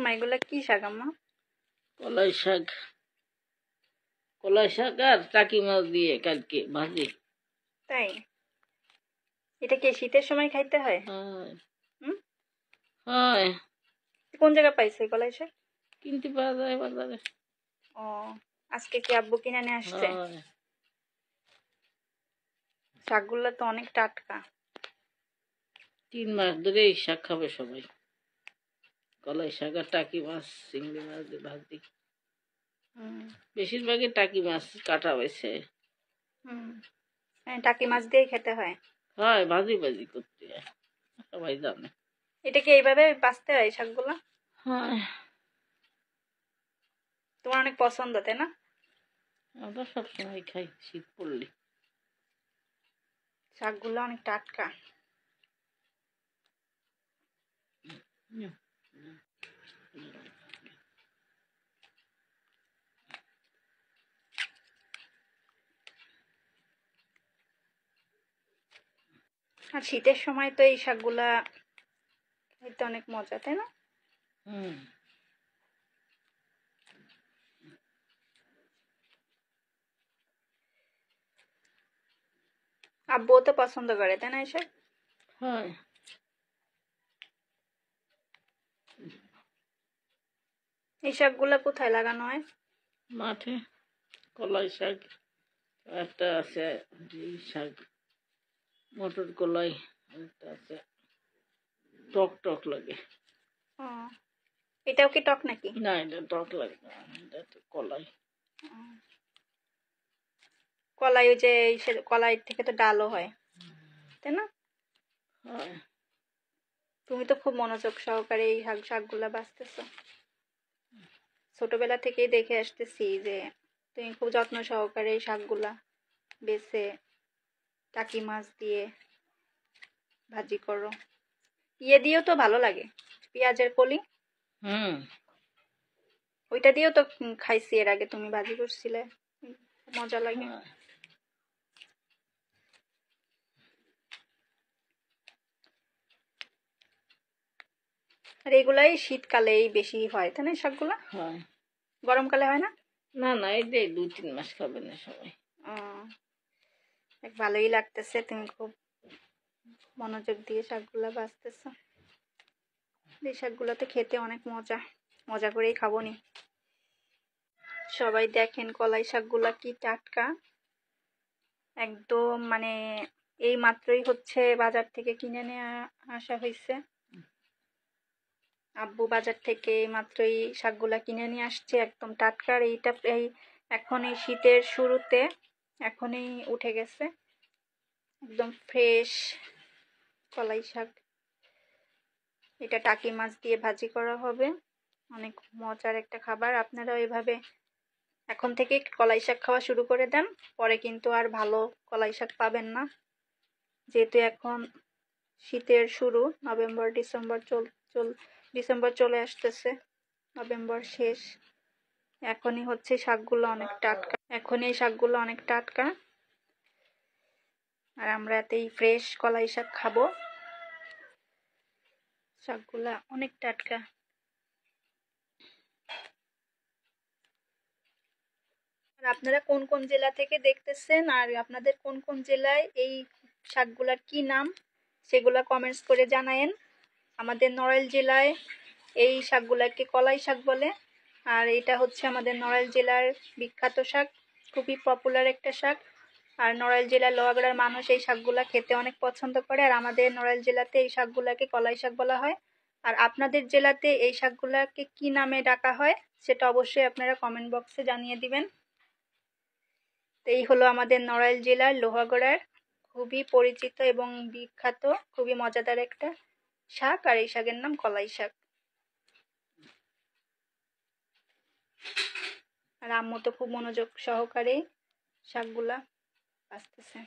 আম্মা এগুলা কি শাক আম্মা? কলাই শাক। কলাই শাক আর টাকি মাছ দিয়ে কালকে ভাজি। তাই? এটা কি শীতের সময় খাইতে হয়? হয় হুম? হয়, কোন জায়গায় পাইছো এই কলাই শাক? কিনতে পাওয়া যায় বাজারে। ও, আজকে কি আব্বু কিনে নিয়ে আসছে? হয়, শাকগুলো তো অনেক টাটকা। 3 মাস ধরে এই শাক খাবে সবাই। কলাই শাক আর টাকি মাছ, চিংড়ি মাছ দিয়ে ভাজি। হুম বেশিরভাগই টাকি মাছ কাটা হয়েছে। হুম। হ্যাঁ, টাকি মাছ দিয়েই খেতে হয়। হয়, ভাজি ভাজি করতে হয়, সবাই জানে। এটা কি এইভাবে বাছতে হয় শাকগুলা? হয়, তোমার অনেক পছন্দ তাই না? আমরা সবসময় খাই শীত পড়লে। শাকগুলো অনেক টাটকা। হুম। আর শীতের সময় তো এই শাকগুলা খেতে অনেক মজা তাই না? হুম। আব্বুও তো পছন্দ করে তাই না এসব? হয়, এই শাকগুলা কোথায় লাগানো হয়? মাঠে। কলাই শাক একটা আছে, এই শাক মটর কলাই, একটা আছে টক টক লাগে। ও, এটাও কি টক নাকি? না, এটা টক লাগে না, এটা তো কলাই। ও, কলাই ওই যে কলাই থেকে তো ডালও হয় তাই না? হয়, তুমি তো খুব মনোযোগ সহকারে এই শাকগুলা বাছতেছো। ছোটবেলা থেকেই দেখে আসতেছি যে তুমি খুব যত্ন সহকারে এই শাকগুলা বেছে টাকি মাছ দিয়ে ভাজি করো। ইয়ে দিয়েও তো ভালো লাগে, পেঁয়াজের কলি, হুম। ওইটা দিয়েও তো খাইছি এর আগে, তুমি ভাজি করছিলে, মজা লাগে। হয়, আর এগুলাই শীতকালেই বেশি হয় তাই না শাকগুলা? হয়। গরমকালে হয় না? না না, এটাই 2-3 মাস খাবে না সবাই। ও, ভালোই লাগতেছে, তুমি খুব মনোযোগ দিয়ে শাকগুলা বাছতেছো। এই শাকগুলা তো খেতে অনেক মজা, মজা করেই খাবো নি। সবাই দেখেন কলাই শাকগুলা কি টাটকা, একদম মানে এই মাত্রই হচ্ছে বাজার থেকে কিনে নিয়ে আসা হয়েছে। আব্বু বাজার থেকে এই মাত্রই শাকগুলা কিনে নিয়ে আসছে, একদম টাটকা। আর এইটা এই এখন এই শীতের শুরুতে এখনই উঠে গেছে, একদম ফ্রেশ কলাই শাক। এটা টাকি মাছ দিয়ে ভাজি করা হবে, অনেক মজার একটা খাবার। আপনারাও এভাবে এখন থেকে কলাই শাক খাওয়া শুরু করে দেন, পরে কিন্তু আর ভালো কলাই শাক পাবেন না। যেহেতু এখন শীতের শুরু, নভেম্বর ডিসেম্বর ডিসেম্বর চলে আসতেছে, নভেম্বর শেষ, এখনই হচ্ছে শাকগুলো অনেক টাটকা, এখনই এই শাকগুলো অনেক টাটকা। আর আমরা এতেই ফ্রেশ কলাই শাক খাবো, শাকগুলা অনেক টাটকা। আর আপনারা কোন কোন জেলা থেকে দেখতেছেন আর আপনাদের কোন কোন জেলায় এই শাকগুলার কি নাম সেগুলা কমেন্টস করে জানায়েন। আমাদের নড়াইল জেলায় এই শাকগুলাকে কলাই শাক বলে। আর এটা হচ্ছে আমাদের নড়াইল জেলার বিখ্যাত শাক, খুবই পপুলার একটা শাক। আর নড়াইল জেলার লোহাগড়ার মানুষ এই শাকগুলা খেতে অনেক পছন্দ করে। আর আমাদের নড়াইল জেলাতে এই শাকগুলাকে কলাই শাক বলা হয়। আর আপনাদের জেলাতে এই শাকগুলাকে কি নামে ডাকা হয় সেটা অবশ্যই আপনারা কমেন্ট বক্সে জানিয়ে দিবেন। তো এই হলো আমাদের নড়াইল জেলার লোহাগড়ার খুবই পরিচিত এবং বিখ্যাত, খুবই মজাদার একটা শাক। আর এই শাকের নাম কলাই শাক। আর আম্মু তো খুব মনোযোগ সহকারে শাকগুলা বাছতেছে।